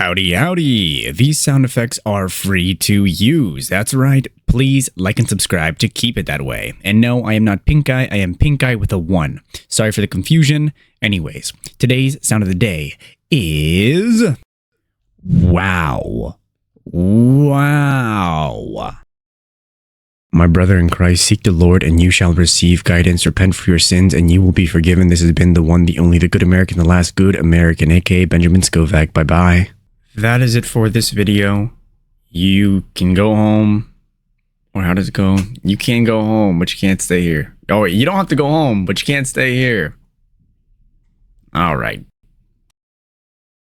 Howdy, howdy. These sound effects are free to use. That's right. Please like and subscribe to keep it that way. And no, I am not Pink Eye. I am Pink Eye with a 1. Sorry for the confusion. Anyways, today's sound of the day is... wow. Wow. My brother in Christ, seek the Lord and you shall receive guidance. Repent for your sins and you will be forgiven. This has been the one, the only, the good American, the last good American, aka Benjamin Scovach. Bye-bye. That is it for this video. You can go home. Or how does it go? You can go home, but you can't stay here. Oh, wait, you don't have to go home, but you can't stay here. All right.